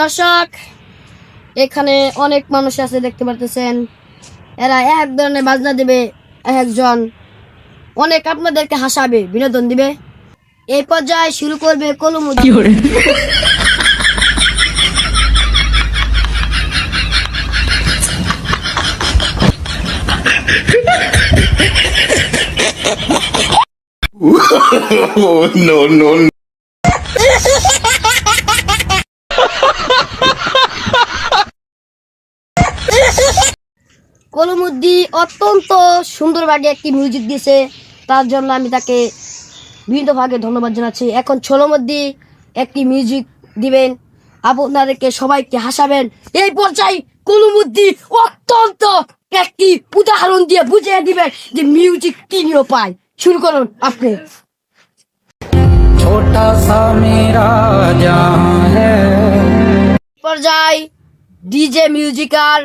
দর্শক, এখানে অনেক মানুষ আছে দেখতে পারতেছেন। এরা এক ধরনের বাজনা দিবে, একজন অনেক আপনাদেরকে হাসাবে, বিনোদন দিবে। এই পর্যায়ে শুরু করবে কলমুদ্দি। No, no, no. কলমুদ্দি অত্যন্ত সুন্দরভাবে একটি মিউজিক দিয়েছে, তার জন্য আমি তাকে বিভিন্নভাবে ধন্যবাদ জানাচ্ছি। এখন ছোলমুদ্দি একটি মিউজিক দিবেন, আপনাদেরকে সবাইকে হাসাবেন। এই পর্যায়ে কলমুদ্দি অত্যন্ত একটি উদাহরণ দিয়ে বুঝিয়ে দিবেন যে মিউজিক কি পায়। শুরু করুন আপনি। छोटा सा मेरा जहां है। পর্যায়ে ডিজে মিউজিকার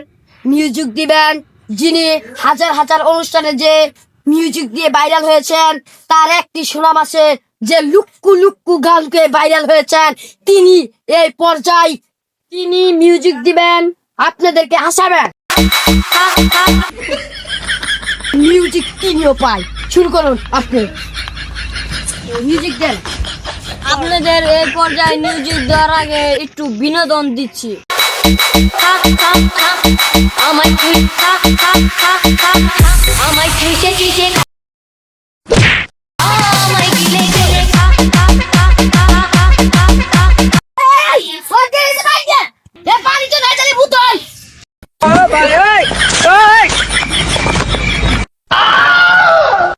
মিউজিক দিবেন, যিনি হাজার হাজার অনুষ্ঠানে যে মিউজিক দিয়ে ভাইরাল হয়েছেন, তার একটি সুনাম আছে, যে লুক্কু লুক্কু গানকে ভাইরাল হয়েছেন। তিনি এই পর্যায়ে তিনি মিউজিক দিবেন, আপনাদেরকে হাসাবেন। মিউজিক তিনিও পায়। শুরু করুন আপনি, মিউজিক দেন। আপনাদের এই পর্যায়ে মিউজিক দেওয়ার আগে একটু বিনোদন দিচ্ছি। আমায়